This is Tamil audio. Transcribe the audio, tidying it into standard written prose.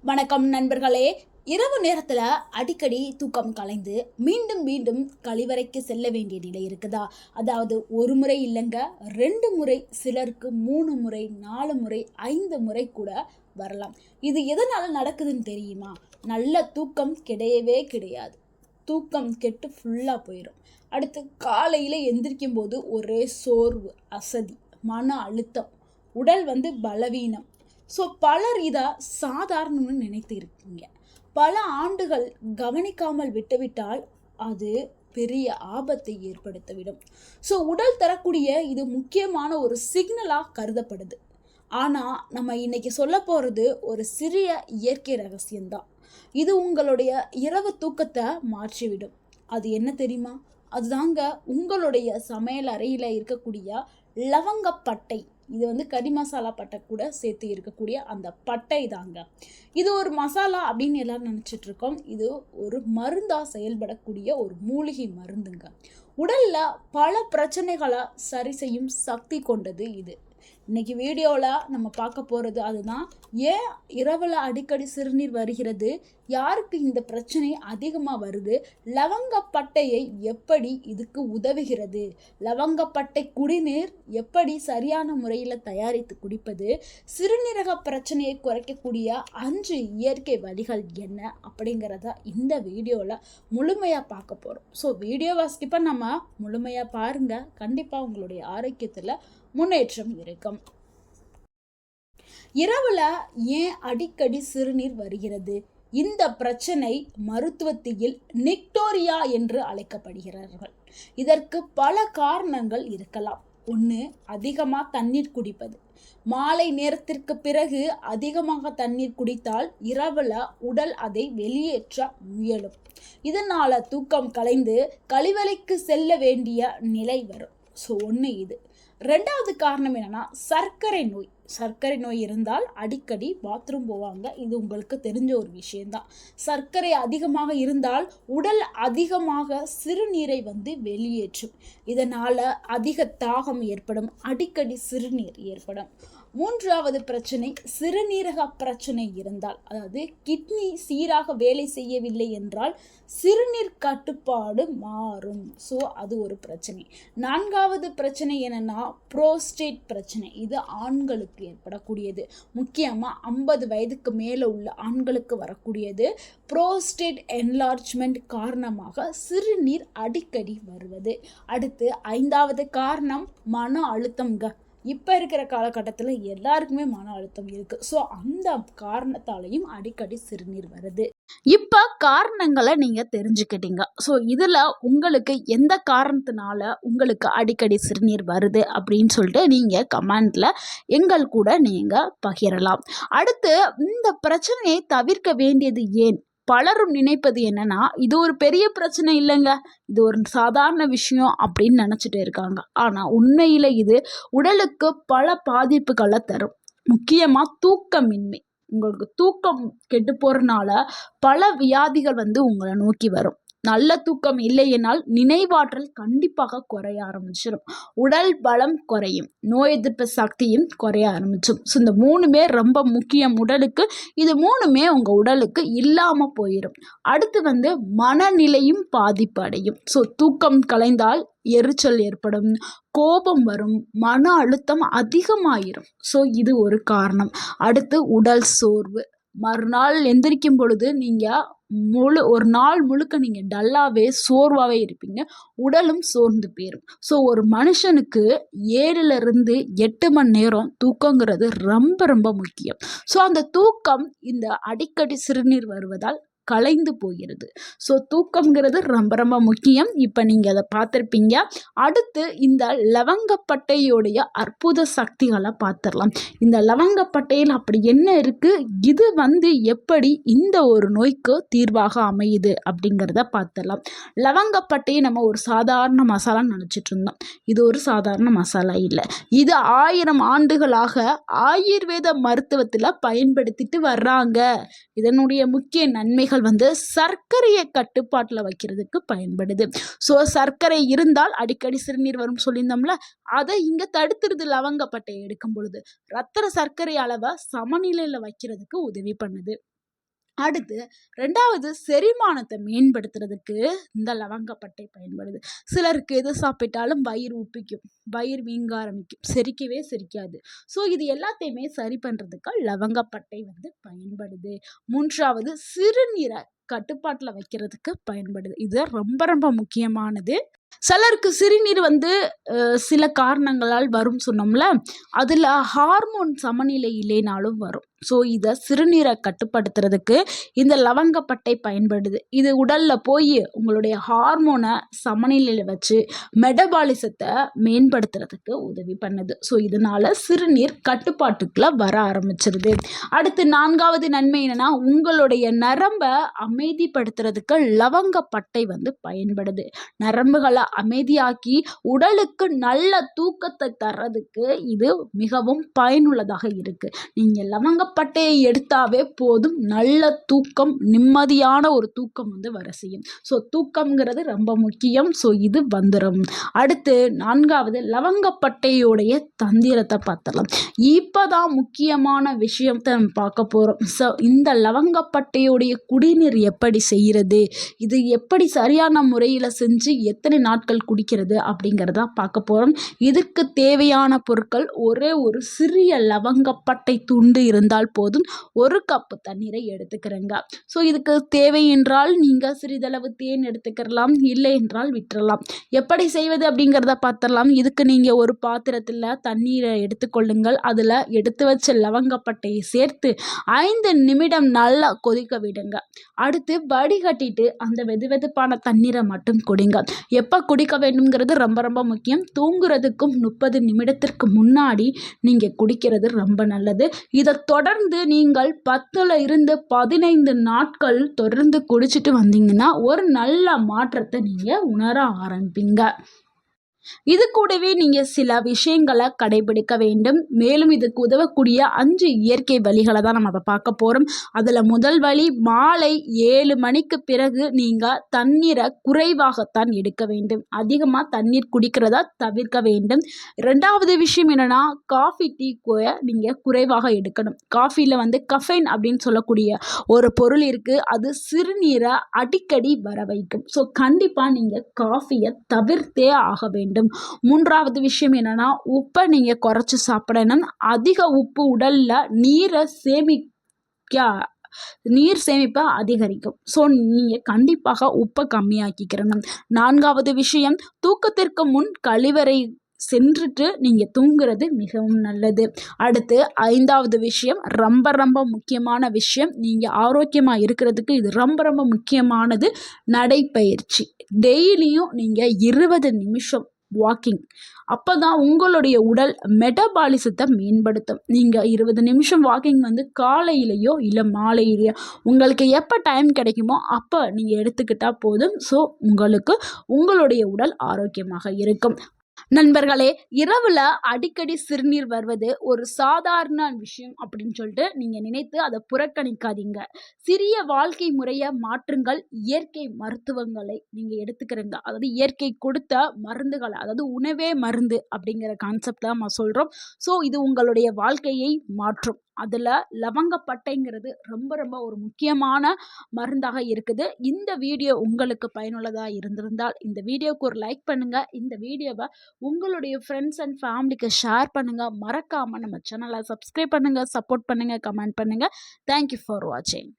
வணக்கம் நண்பர்களே. இரவு நேரத்தில் அடிக்கடி தூக்கம் கலைந்து மீண்டும் மீண்டும் கழிவறைக்கு செல்ல வேண்டிய நிலை இருக்குதா? அதாவது ஒரு முறை இல்லைங்க, 2 முறை, சிலருக்கு 3 முறை, 4 முறை, 5 முறை கூட வரலாம். இது எதனால் நடக்குதுன்னு தெரியுமா? நல்ல தூக்கம் கிடையவே கிடையாது. தூக்கம் கெட்டு ஃபுல்லாக போயிடும். அடுத்து காலையில் எந்திரிக்கும் போது ஒரே சோர்வு, அசதி, மன அழுத்தம், உடல் பலவீனம். ஸோ பலர் இதை சாதாரணம்னு நினைத்து இருக்கீங்க. பல ஆண்டுகள் கவனிக்காமல் விட்டுவிட்டால் அது பெரிய ஆபத்தை ஏற்படுத்திவிடும். ஸோ உடல் தரக்கூடிய இது முக்கியமான ஒரு சிக்னலாக கருதப்படுது. ஆனால் நம்ம இன்னைக்கு சொல்ல போகிறது ஒரு சிறிய இயற்கை ரகசியம்தான். இது உங்களுடைய இரவு தூக்கத்தை மாற்றிவிடும். அது என்ன தெரியுமா? அதுதாங்க உங்களுடைய சமையல் அறையில் இருக்கக்கூடிய லவங்கப்பட்டை. இது கறி மசாலா பட்டை கூட சேர்த்து இருக்கக்கூடிய அந்த பட்டை தாங்க. இது ஒரு மசாலா அப்படின்னு எல்லாரும் நினச்சிட்டு இருக்கோம். இது ஒரு மருந்தாக செயல்படக்கூடிய ஒரு மூலிகை மருந்துங்க. உடலில் பல பிரச்சனைகளை சரி செய்யும் சக்தி கொண்டது இது. இன்னைக்கு வீடியோவில் நம்ம பார்க்க போகிறது அதுதான். ஏன் இரவில் அடிக்கடி சிறுநீர் வருகிறது, யாருக்கு இந்த பிரச்சனை அதிகமாக வருது, லவங்கப்பட்டையை எப்படி இதுக்கு உதவுகிறது, லவங்கப்பட்டை குடிநீர் எப்படி சரியான முறையில் தயாரித்து குடிப்பது, சிறுநீரக பிரச்சனையை குறைக்கக்கூடிய 5 இயற்கை வழிகள் என்ன அப்படிங்கிறத இந்த வீடியோவில் முழுமையாக பார்க்க போகிறோம். ஸோ வீடியோவை ஸ்கிப் பண்ணாமல் முழுமையாக பாருங்கள். கண்டிப்பாக உங்களுடைய ஆரோக்கியத்தில் முன்னேற்றம் இருக்கும். இரவுல ஏன் அடிக்கடி சிறுநீர் வருகிறது? இந்த பிரச்சனை மருத்துவத்தில் நிக்டோரியா என்று அழைக்கப்படுகிறார்கள். இதற்கு பல காரணங்கள் இருக்கலாம். ஒன்று, அதிகமாக தண்ணீர் குடிப்பது. மாலை நேரத்திற்கு பிறகு அதிகமாக தண்ணீர் குடித்தால் இரவில் உடல் அதை வெளியேற்ற முயலும். இதனால தூக்கம் கலைந்து கழிவறைக்கு செல்ல வேண்டிய நிலை வரும். ஸோ ஒன்று இது. 2வது காரணம் என்னன்னா, சர்க்கரை நோய். சர்க்கரை நோய் இருந்தால் அடிக்கடி பாத்ரூம் போவாங்க. இது உங்களுக்கு தெரிஞ்ச ஒரு விஷயம்தான். சர்க்கரை அதிகமாக இருந்தால் உடல் அதிகமாக சிறுநீரை வெளியேற்றும். இதனால் அதிக தாகம் ஏற்படும், அடிக்கடி சிறுநீர் ஏற்படும். 3வது பிரச்சனை, சிறுநீரக பிரச்சனை இருந்தால், அதாவது கிட்னி சீராக வேலை செய்யவில்லை என்றால் சிறுநீர் கட்டுப்பாடு மாறும். ஸோ அது ஒரு பிரச்சனை. 4வது பிரச்சனை என்னன்னா, புரோஸ்டேட் பிரச்சனை. இது ஆண்களுக்கு ஏற்படக்கூடியது. முக்கியமாக 50 வயதுக்கு மேலே உள்ள ஆண்களுக்கு வரக்கூடியது. புரோஸ்டேட் என்லார்ஜ்மெண்ட் காரணமாக சிறுநீர் அடிக்கடி வருவது. அடுத்து 5வது காரணம் மன அழுத்தம்ங்க. இப்போ இருக்கிற காலகட்டத்தில் எல்லாருக்குமே மன அழுத்தம் இருக்குது. ஸோ அந்த காரணத்தாலையும் அடிக்கடி சிறுநீர் வருது. இப்போ காரணங்களை நீங்கள் தெரிஞ்சுக்கிட்டீங்க. ஸோ இதில் உங்களுக்கு எந்த காரணத்தினால உங்களுக்கு அடிக்கடி சிறுநீர் வருது அப்படின்னு சொல்லிட்டு நீங்கள் கமெண்டில் எங்கள் கூட நீங்கள் பகிரலாம். அடுத்து, இந்த பிரச்சனையை தவிர்க்க வேண்டியது ஏன்? பலரும் நினைப்பது என்னன்னா, இது ஒரு பெரிய பிரச்சனை இல்லைங்க, இது ஒரு சாதாரண விஷயம் அப்படின்னு நினச்சிட்டு இருக்காங்க. ஆனால் உண்மையில் இது உடலுக்கு பல பாதிப்புகளை தரும். முக்கியமாக தூக்கமின்மை. உங்களுக்கு தூக்கம் கெட்டு போகிறனால பல வியாதிகள் உங்களை நோக்கி வரும். நல்ல தூக்கம் இல்லையென்றால் நினைவாற்றல் கண்டிப்பாக குறைய ஆரம்பிச்சிடும், உடல் பலம் குறையும், நோய் எதிர்ப்பு சக்தியும் குறைய ஆரம்பிச்சிடும். ஸோ இந்த 3மே ரொம்ப முக்கியம் உடலுக்கு. இது 3மே உங்கள் உடலுக்கு இல்லாமல் போயிடும். அடுத்து மனநிலையும் பாதிப்பு அடையும். ஸோ தூக்கம் கலைந்தால் எரிச்சல் ஏற்படும், கோபம் வரும், மன அழுத்தம் அதிகமாயிரும். ஸோ இது ஒரு காரணம். அடுத்து உடல் சோர்வு. மறுநாள் எந்திரிக்கும் பொழுது நீங்கள் ஒரு நாள் முழுக்க நீங்கள் டல்லாகவே சோர்வாகவே இருப்பீங்க, உடலும் சோர்ந்து போயிடும். ஸோ ஒரு மனுஷனுக்கு 7லிருந்து 8 மணி நேரம் தூக்கங்கிறது ரொம்ப ரொம்ப முக்கியம். ஸோ அந்த தூக்கம் இந்த அடிக்கடி சிறுநீர் வருவதால் கலைந்து போகிறது. ஸோ தூக்கம்ங்கிறது ரொம்ப ரொம்ப முக்கியம். இப்போ நீங்கள் அதை பார்த்துருப்பீங்க. அடுத்து இந்த லவங்கப்பட்டையோடைய அற்புத சக்திகளை பார்த்துடலாம். இந்த லவங்கப்பட்டையில் அப்படி என்ன இருக்குது, இது எப்படி இந்த ஒரு நோய்க்கு தீர்வாக அமையுது அப்படிங்கிறத பார்த்துடலாம். லவங்கப்பட்டையை நம்ம ஒரு சாதாரண மசாலான்னு நினச்சிட்டு இருந்தோம். இது ஒரு சாதாரண மசாலா இல்லை. இது 1000 ஆண்டுகளாக ஆயுர்வேத மருத்துவத்தில் பயன்படுத்திட்டு வர்றாங்க. இதனுடைய முக்கிய நன்மைகள் சர்க்கரையை கட்டுப்பாட்டில் வைக்கிறதுக்கு பயன்படுது. ஸோ சர்க்கரை இருந்தால் அடிக்கடி சிறுநீர் வரும் சொல்லியிருந்தோம்ல, அதை இங்கே தடுத்துருது. லவங்கப்பட்டையை எடுக்கும் பொழுது ரத்த சர்க்கரை அளவை சமநிலையில் வைக்கிறதுக்கு உதவி பண்ணுது. அடுத்து 2வது செரிமானத்தை மேம்படுத்துறதுக்கு இந்த லவங்கப்பட்டை பயன்படுது. சிலருக்கு எது சாப்பிட்டாலும் வயிறு உப்பிக்கும், வயிறு வீங்க ஆரம்பிக்கும், செரிக்கவே செரிக்காது. ஸோ இது எல்லாத்தையுமே சரி பண்ணுறதுக்கு லவங்கப்பட்டை பயன்படுது. 3வது சிறுநீரை கட்டுப்பாட்டில் வைக்கிறதுக்கு பயன்படுது. இது ரொம்ப ரொம்ப முக்கியமானது. சிலருக்கு சிறுநீர் சில காரணங்களால் வரும் சொன்னோம்ல, அதில் ஹார்மோன் சமநிலை இல்லைனாலும் வரும். ஸோ இதை சிறுநீரை கட்டுப்படுத்துறதுக்கு இந்த லவங்கப்பட்டை பயன்படுது. இது உடலில் போய் உங்களுடைய ஹார்மோனை சமநிலையில் வச்சு மெட்டபாலிசத்தை மேம்படுத்துறதுக்கு உதவி பண்ணுது. ஸோ இதனால் சிறுநீர் கட்டுப்பாட்டுக்குள்ளே வர ஆரம்பிச்சிருது. அடுத்து 4வது நன்மை என்னென்னா, உங்களுடைய நரம்பை அமைதிப்படுத்துறதுக்கு லவங்கப்பட்டை பயன்படுது. நரம்புகளை அமைதியாக்கி உடலுக்கு நல்ல தூக்கத்தை தர்றதுக்கு இது மிகவும் பயனுள்ளதாக இருக்கு. நீங்கள் லவங்கப்பட்டையை எடுத்தாவே போதும், நல்ல தூக்கம், நிம்மதியான ஒரு தூக்கம் வர செய்யும். ஸோ தூக்கம்ங்கிறது ரொம்ப முக்கியம். ஸோ இது வந்துடும். அடுத்து 4வது லவங்கப்பட்டையோடைய தந்திரத்தை பார்த்தலாம். இப்போதான் முக்கியமான விஷயத்தை நம்ம பார்க்க போகிறோம். ஸோ இந்த லவங்கப்பட்டையோடைய குடிநீர் எப்படி செய்கிறது, இது எப்படி சரியான முறையில் செஞ்சு எத்தனை நாட்கள் குடிக்கிறது அப்படிங்கிறத பார்க்க போகிறோம். இதுக்கு தேவையான பொருட்கள் ஒரே ஒரு சிறிய லவங்கப்பட்டை துண்டு இருந்தால் போதும். 1 கப்பு தண்ணீரை எடுத்துக்கிறேங்க. ஸோ இதுக்கு தேவை என்றால் நீங்கள் சிறிதளவு தேன் எடுத்துக்கிறலாம், இல்லை என்றால் விட்டுறலாம். எப்படி செய்வது அப்படிங்கிறத பார்த்துடலாம். இதுக்கு நீங்கள் ஒரு பாத்திரத்தில் தண்ணீரை எடுத்துக்கொள்ளுங்கள். அதில் எடுத்து வச்ச லவங்கப்பட்டையை சேர்த்து 5 நிமிடம் நல்லா கொதிக்க விடுங்க. அடுத்து வடிகட்டிட்டு அந்த வெதுவெதுப்பான தண்ணீரை மட்டும் குடிங்க. எப்போ குடிக்க வேண்டும்ங்கிறது ரொம்ப ரொம்ப முக்கியம். தூங்குறதுக்கும் 30 நிமிடத்திற்கு முன்னாடி நீங்கள் குடிக்கிறது ரொம்ப நல்லது. இதை தொடர்ந்து நீங்கள் 10ல் இருந்து 15 நாட்கள் தொடர்ந்து குடிச்சிட்டு வந்தீங்கன்னா ஒரு நல்ல மாற்றத்தை நீங்கள் உணர ஆரம்பிப்பீங்க. இது கூடவே நீங்கள் சில விஷயங்களை கடைபிடிக்க வேண்டும். மேலும் இதுக்கு உதவக்கூடிய 5 இயற்கை வழிகளை தான் நம்ம பார்க்க போகிறோம். அதில் முதல் வழி, மாலை 7 மணிக்கு பிறகு நீங்கள் தண்ணீரை குறைவாகத்தான் எடுக்க வேண்டும். அதிகமாக தண்ணீர் குடிக்கிறதா தவிர்க்க வேண்டும். 2வது விஷயம் என்னென்னா, காஃபி டீ நீங்கள் குறைவாக எடுக்கணும். காஃபியில் கஃபைன் அப்படின்னு சொல்லக்கூடிய ஒரு பொருள் இருக்குது. அது சிறுநீரை அடிக்கடி வர வைக்கும். ஸோ கண்டிப்பாக நீங்கள் காஃபியை தவிர்த்தே ஆக வேண்டும். 3வது விஷயம் என்னன்னா, உப்பை நீங்கள் குறைச்சி சாப்பிடணும். அதிக உப்பு உடல்ல நீர் சேமிப்பை அதிகரிக்கும். ஸோ நீங்கள் கண்டிப்பாக உப்பை கம்மியாக்கிக்கிறணும். 4வது விஷயம், தூக்கத்திற்கு முன் கழிவறை சென்றுட்டு நீங்கள் தூங்குறது மிகவும் நல்லது. அடுத்து 5வது விஷயம், ரொம்ப ரொம்ப முக்கியமான விஷயம், நீங்கள் ஆரோக்கியமாக இருக்கிறதுக்கு இது ரொம்ப ரொம்ப முக்கியமானது, நடைப்பயிற்சி. டெய்லியும் நீங்கள் 20 நிமிஷம் வாக்கிங். அப்போ தான் உங்களுடைய உடல் மெட்டபாலிசத்தை மேம்படுத்தும். நீங்கள் 20 நிமிஷம் வாக்கிங் காலையிலையோ இல்லை மாலையிலையோ உங்களுக்கு எப்போ டைம் கிடைக்குமோ அப்போ நீங்கள் எடுத்துக்கிட்டால் போதும். ஸோ உங்களுடைய உடல் ஆரோக்கியமாக இருக்கும். நண்பர்களே, இரவில் அடிக்கடி சிறுநீர் வருவது ஒரு சாதாரண விஷயம் அப்படின்னு சொல்லிட்டு நீங்கள் நினைத்து அதை புறக்கணிக்காதீங்க. சிறிய வாழ்க்கை முறையை மாற்றுங்கள். இயற்கை மருத்துவங்களை நீங்கள் எடுத்துக்கிறீங்க. அதாவது இயற்கை கொடுத்த மருந்துகளை, அதாவது உணவே மருந்து அப்படிங்கிற கான்செப்ட் தான் நம்ம சொல்கிறோம். ஸோ இது உங்களுடைய வாழ்க்கையை மாற்றும். அதில் லவங்கப்பட்டைங்கிறது ரொம்ப ரொம்ப ஒரு முக்கியமான மருந்தாக இருக்குது. இந்த வீடியோ உங்களுக்கு பயனுள்ளதாக இருந்திருந்தால் இந்த வீடியோவுக்கு ஒரு லைக் பண்ணுங்கள். இந்த வீடியோவை உங்களுடைய ஃப்ரெண்ட்ஸ் அண்ட் ஃபேமிலிக்கு ஷேர் பண்ணுங்கள். மறக்காமல் நம்ம சேனலை சப்ஸ்கிரைப் பண்ணுங்கள், சப்போர்ட் பண்ணுங்கள், கமெண்ட் பண்ணுங்கள். தேங்க்யூ ஃபார் வாட்சிங்.